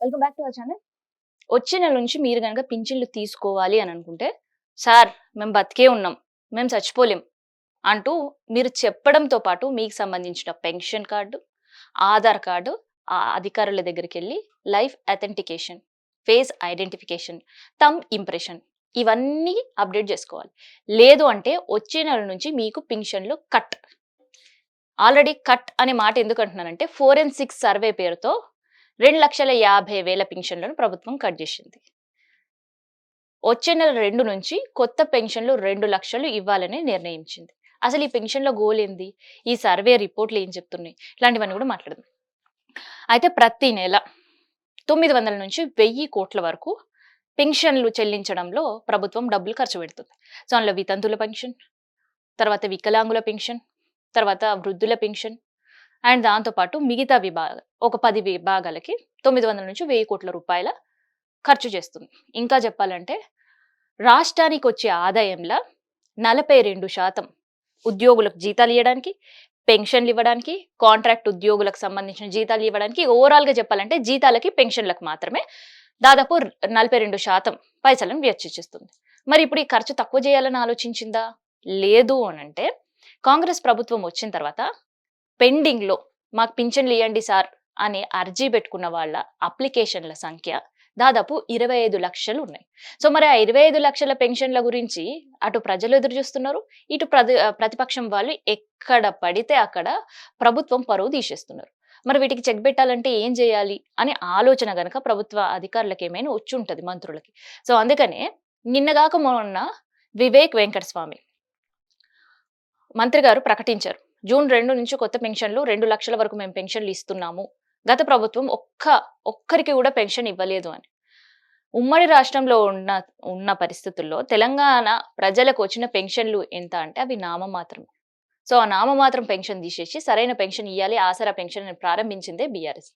Welcome back to our channel. వచ్చే నెల నుంచి మీరు గనక పింఛన్లు తీసుకోవాలి అని అనుకుంటే, సార్ మేము బతికే ఉన్నాం, మేము చచ్చిపోలేం అంటూ మీరు చెప్పడంతో పాటు మీకు సంబంధించిన పెన్షన్ కార్డు, ఆధార్ కార్డు, ఆ అధికారుల దగ్గరికెళ్ళి life authentication, face identification, thumb impression ఇవన్నీ అప్డేట్ చేసుకోవాలి. లేదు అంటే వచ్చే నెల నుంచి మీకు పింఛన్లు కట్. ఆల్రెడీ కట్ అనే మాట ఎందుకు అంటున్నానంటే ఫోరెన్సిక్ సర్వే పేరుతో 2,50,000 పింఛన్లను ప్రభుత్వం కట్ చేసింది. వచ్చే నెల 2 నుంచి కొత్త పెన్షన్లు 2 లక్షలు ఇవ్వాలని నిర్ణయించింది. అసలు ఈ పెన్షన్ల గోల్ ఏంది? ఈ సర్వే రిపోర్ట్లు ఏం చెప్తున్నాయి? ఇలాంటివన్నీ కూడా మాట్లాడదాం. అయితే ప్రతి నెల 900 నుంచి 1000 కోట్ల వరకు పెన్షన్లు చెల్లించడంలో ప్రభుత్వం డబ్బులు ఖర్చు పెడుతుంది. సో అందులో వితంతుల పెన్షన్, తర్వాత వికలాంగుల పెన్షన్, తర్వాత వృద్ధుల పెన్షన్ అండ్ దాంతోపాటు మిగతా ఒక 10 విభాగాలకి 900 నుంచి 1000 కోట్ల రూపాయల ఖర్చు చేస్తుంది. ఇంకా చెప్పాలంటే రాష్ట్రానికి వచ్చే ఆదాయంలో 42% ఉద్యోగులకు జీతాలు ఇవ్వడానికి, పెన్షన్లు ఇవ్వడానికి, కాంట్రాక్ట్ ఉద్యోగులకు సంబంధించిన జీతాలు ఇవ్వడానికి, ఓవరాల్గా చెప్పాలంటే జీతాలకి పెన్షన్లకు మాత్రమే దాదాపు 42% పైసలను వెచ్చిస్తుంది. మరి ఇప్పుడు ఈ ఖర్చు తక్కువ చేయాలని ఆలోచించిందా? లేదు అనంటే కాంగ్రెస్ ప్రభుత్వం వచ్చిన తర్వాత పెండింగ్లో మాకు పింఛన్లు ఇవ్వండి సార్ అని అర్జీ పెట్టుకున్న వాళ్ళ అప్లికేషన్ల సంఖ్య దాదాపు 25 లక్షలు ఉన్నాయి. సో మరి ఆ 25 లక్షల పెన్షన్ల గురించి అటు ప్రజలు ఎదురు చూస్తున్నారు, ఇటు ప్రతిపక్షం వాళ్ళు ఎక్కడ పడితే అక్కడ ప్రభుత్వం పరువు తీసేస్తున్నారు. మరి వీటికి చెక్ పెట్టాలంటే ఏం చేయాలి అని ఆలోచన గనక ప్రభుత్వ అధికారులకు ఏమైనా వచ్చి ఉంటుంది మంత్రులకి. సో అందుకనే నిన్నగాక మొన్న వివేక్ వెంకటస్వామి మంత్రి గారు ప్రకటించారు. జూన్ 2 నుంచి కొత్త పెన్షన్లు 2 లక్షల వరకు మేము పెన్షన్లు ఇస్తున్నాము. గత ప్రభుత్వం ఒక్కరికి కూడా పెన్షన్ ఇవ్వలేదు అని. ఉమ్మడి రాష్ట్రంలో ఉన్న పరిస్థితుల్లో తెలంగాణ ప్రజలకు వచ్చిన పెన్షన్లు ఎంత అంటే అవి నామమాత్రమే. సో ఆ నామమాత్రం పెన్షన్ తీసేసి సరైన పెన్షన్ ఇవ్వాలి, ఆసరా పెన్షన్ ప్రారంభించిందే బీఆర్ఎస్.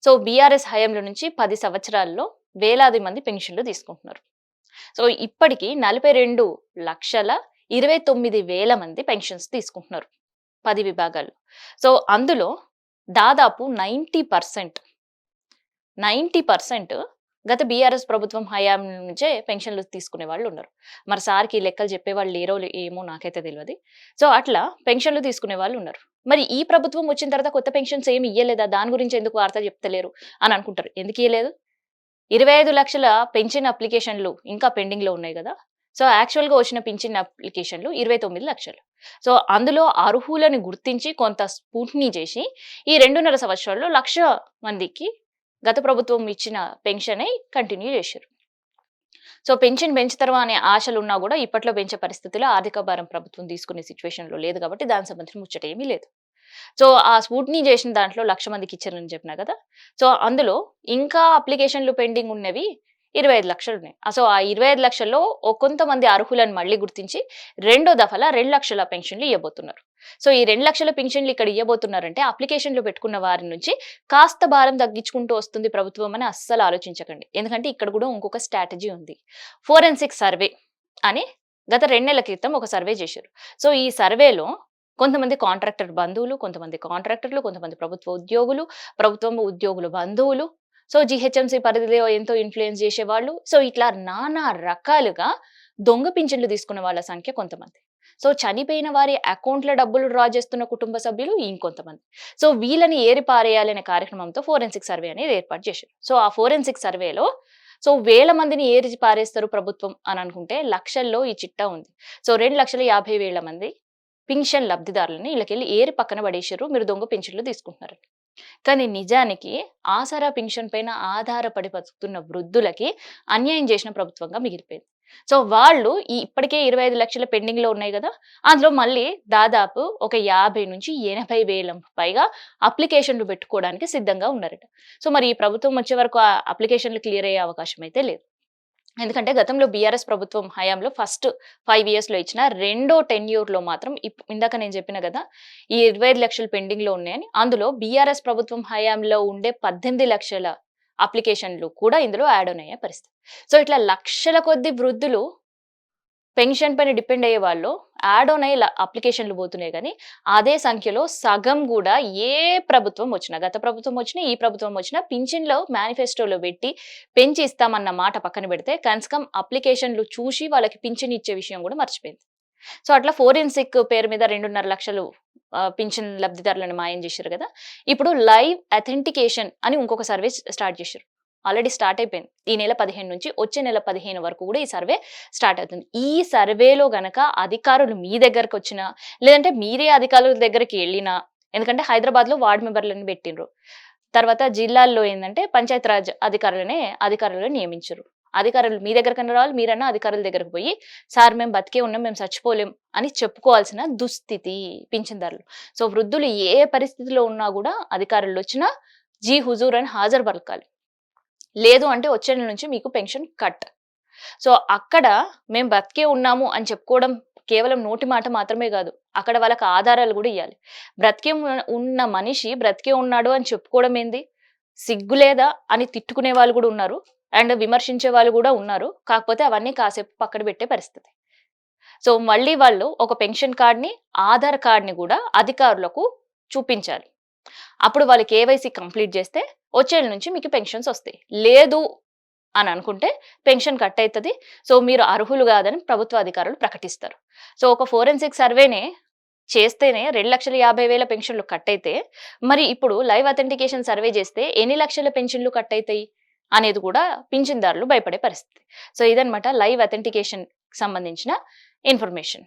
సో బీఆర్ఎస్ హయాంలో నుంచి 10 సంవత్సరాల్లో వేలాది మంది పెన్షన్లు తీసుకుంటున్నారు. సో ఇప్పటికీ 42,29,000 మంది పెన్షన్స్ తీసుకుంటున్నారు 10 విభాగాల్లో. సో అందులో దాదాపు 90% గత బీఆర్ఎస్ ప్రభుత్వం హయాం నుంచే పెన్షన్లు తీసుకునే వాళ్ళు ఉన్నారు. మరి సార్కి లెక్కలు చెప్పేవాళ్ళు లేరో ఏమో నాకైతే తెలియదు. సో అట్లా పెన్షన్లు తీసుకునే వాళ్ళు ఉన్నారు. మరి ఈ ప్రభుత్వం వచ్చిన తర్వాత కొత్త పెన్షన్స్ ఏమి ఇయ్యలేదా? దాని గురించి ఎందుకు వార్త చెప్తలేరు అని అనుకుంటారు. ఎందుకు ఇయ్యలేదు? 25 లక్షల పెన్షన్ అప్లికేషన్లు ఇంకా పెండింగ్లో ఉన్నాయి కదా. సో యాక్చువల్గా వచ్చిన పింఛన్ అప్లికేషన్లు 29 లక్షలు. సో అందులో అర్హులను గుర్తించి కొంత స్ఫూర్తిని చేసి ఈ 2.5 సంవత్సరాల్లో 1,00,000 మందికి గత ప్రభుత్వం ఇచ్చిన పెన్షన్ కంటిన్యూ చేశారు. సో పెన్షన్ పెంచుతారు అనే ఆశలు ఉన్నా కూడా ఇప్పట్లో పెంచే పరిస్థితుల్లో ఆర్థిక భారం ప్రభుత్వం తీసుకునే సిచ్యువేషన్లో లేదు కాబట్టి దానికి సంబంధించిన ముచ్చట ఏమీ లేదు. సో ఆ స్ఫూర్తిని చేసిన దాంట్లో 1,00,000 మందికి ఇచ్చారని చెప్పినా కదా. సో అందులో ఇంకా అప్లికేషన్లు పెండింగ్ ఉన్నవి 25 లక్షలు ఉన్నాయి. సో ఆ 25 లక్షల్లో కొంతమంది అర్హులను మళ్ళీ గుర్తించి రెండో దఫలా 2 లక్షల పెన్షన్లు ఇవ్వబోతున్నారు. సో ఈ 2 లక్షల పెన్షన్లు ఇక్కడ ఇవ్వబోతున్నారంటే అప్లికేషన్లు పెట్టుకున్న వారి నుంచి కాస్త భారం తగ్గించుకుంటూ వస్తుంది ప్రభుత్వం అని అస్సలు ఆలోచించకండి. ఎందుకంటే ఇక్కడ కూడా ఇంకొక స్ట్రాటజీ ఉంది. ఫోరెన్సిక్ సర్వే అని గత 2 నెలల క్రితం ఒక సర్వే చేశారు. సో ఈ సర్వేలో కొంతమంది కాంట్రాక్టర్ బంధువులు, కొంతమంది కాంట్రాక్టర్లు, కొంతమంది ప్రభుత్వ ఉద్యోగులు, ప్రభుత్వం ఉద్యోగుల బంధువులు, సో జీహెచ్ఎంసీ పరిధిలో ఎంతో ఇన్ఫ్లుయెన్స్ చేసేవాళ్ళు, సో ఇట్లా నానా రకాలుగా దొంగ పింఛన్లు తీసుకున్న వాళ్ళ సంఖ్య కొంతమంది, సో చనిపోయిన వారి అకౌంట్ల డబ్బులు డ్రా చేస్తున్న కుటుంబ సభ్యులు ఇంకొంతమంది. సో వీళ్ళని ఏరి పారేయాలనే కార్యక్రమంతో ఫోరెన్సిక్ సర్వే అనేది ఏర్పాటు చేశారు. సో ఆ ఫోరెన్సిక్ సర్వేలో సో 1000 మందిని ఏరి పారేస్తారు ప్రభుత్వం అని అనుకుంటే లక్షల్లో ఈ చిట్టా ఉంది. సో 2,50,000 మంది పింఛన్ లబ్ధిదారులని వీళ్ళకెళ్ళి ఏరి పక్కన పడేసారు, మీరు దొంగ పింఛన్లు తీసుకుంటున్నారు. కానీ నిజానికి ఆసరా పింఛన్ పైన ఆధారపడి బతుకుతున్న వృద్ధులకి అన్యాయం చేసిన ప్రభుత్వంగా మిగిలిపోయింది. సో వాళ్ళు ఇప్పటికే 25 లక్షల పెండింగ్ లో ఉన్నాయి కదా, అందులో మళ్ళీ దాదాపు ఒక 50 నుంచి 80,000 పైగా అప్లికేషన్లు పెట్టుకోవడానికి సిద్ధంగా ఉన్నారట. సో మరి ఈ ప్రభుత్వం వచ్చే వరకు ఆ అప్లికేషన్లు క్లియర్ అయ్యే అవకాశం అయితే లేదు. ఎందుకంటే గతంలో బీఆర్ఎస్ ప్రభుత్వం హయాంలో ఫస్ట్ 5 years లో ఇచ్చిన రెండో టెన్యూర్లో మాత్రం ఇందాక నేను చెప్పిన కదా ఈ 25 లక్షలు పెండింగ్ లో ఉన్నాయని, అందులో బీఆర్ఎస్ ప్రభుత్వం హయాంలో ఉండే 18 లక్షల అప్లికేషన్లు కూడా ఇందులో యాడ్ ఆన్ అయ్యే పరిస్థితి. సో ఇట్లా లక్షల కొద్ది వృద్ధులు పెన్షన్ పైన డిపెండ్ అయ్యే వాళ్ళు యాడ్ ఆన్ అయ్యి అప్లికేషన్లు పోతున్నాయి కానీ అదే సంఖ్యలో సగం కూడా ఏ ప్రభుత్వం వచ్చినా, గత ప్రభుత్వం వచ్చినా, ఈ ప్రభుత్వం వచ్చినా పింఛన్లో మేనిఫెస్టోలో పెట్టి పెంచి ఇస్తామన్న మాట పక్కన పెడితే కన్స్కమ్ అప్లికేషన్లు చూసి వాళ్ళకి పింఛన్ ఇచ్చే విషయం కూడా మర్చిపోయింది. సో అట్లా ఫోరెన్సిక్ పేరు మీద 2.5 లక్షలు పింఛన్ లబ్ధిదారులను మాయం చేశారు కదా. ఇప్పుడు లైవ్ అథెంటికేషన్ అని ఇంకొక సర్వే స్టార్ట్ చేశారు. ఆల్రెడీ స్టార్ట్ అయిపోయింది. ఈ నెల 15 నుంచి వచ్చే నెల 15 వరకు కూడా ఈ సర్వే స్టార్ట్ అవుతుంది. ఈ సర్వేలో గనక అధికారులు మీ దగ్గరకు వచ్చినా, లేదంటే మీరే అధికారుల దగ్గరికి వెళ్ళినా, ఎందుకంటే హైదరాబాద్‌లో వార్డ్ మెంబర్‌లని పెట్టిండ్రు. తర్వాత జిల్లాల్లో ఏందంటే పంచాయత్ రాజ్ అధికారులను నియమించారు. అధికారులు మీ దగ్గరకన్నా రావాలి, మీరన్నా అధికారుల దగ్గరకు పోయి, "సార్ మేము బతికే ఉన్నాం, మేము చచ్చిపోలేం" అని చెప్పుకోవాల్సిన దుస్థితి పింఛన్దారులు. సో వృద్ధులు ఏ పరిస్థితిలో ఉన్నా కూడా అధికారులొచ్చినా జీ హుజూర్ అని హాజరు పలకాలి. లేదు అంటే వచ్చే నెల నుంచి మీకు పెన్షన్ కట్. సో అక్కడ మేము బతికే ఉన్నాము అని చెప్పుకోవడం కేవలం నోటి మాట మాత్రమే కాదు. అక్కడ వాళ్ళకి ఆధారాలు కూడా ఇయ్యాలి. బ్రతికే ఉన్న మనిషి బ్రతికే ఉన్నాడు అని చెప్పుకోవడం ఏంది? సిగ్గులేదా అని తిట్టుకునే వాళ్ళు కూడా ఉన్నారు. అండ్ విమర్శించే వాళ్ళు కూడా ఉన్నారు. కాకపోతే అవన్నీ కాసేపు పక్కన పెట్టే పరిస్థితి. సో మళ్ళీ వాళ్ళు ఒక పెన్షన్ కార్డ్‌ని, ఆధార్ కార్డ్‌ని కూడా అధికారులకు చూపించాలి. అప్పుడు వాళ్ళు కేవైసీ కంప్లీట్ చేస్తే వచ్చేళ్ళ నుంచి మీకు పెన్షన్స్ వస్తాయి. లేదు అని అనుకుంటే పెన్షన్ కట్ అయితది. సో మీరు అర్హులు కాదని ప్రభుత్వ అధికారులు ప్రకటిస్తారు. సో ఒక ఫోరెన్సిక్ సర్వేనే చేస్తేనే 2,50,000 పెన్షన్లు కట్ అయితే, మరి ఇప్పుడు లైవ్ అథెంటికేషన్ సర్వే చేస్తే ఎన్ని లక్షల పెన్షన్లు కట్ అయితాయి అనేది కూడా పింఛన్దారులు భయపడే పరిస్థితి. సో ఇదన్నమాట లైవ్ అథెంటికేషన్ సంబంధించిన ఇన్ఫర్మేషన్.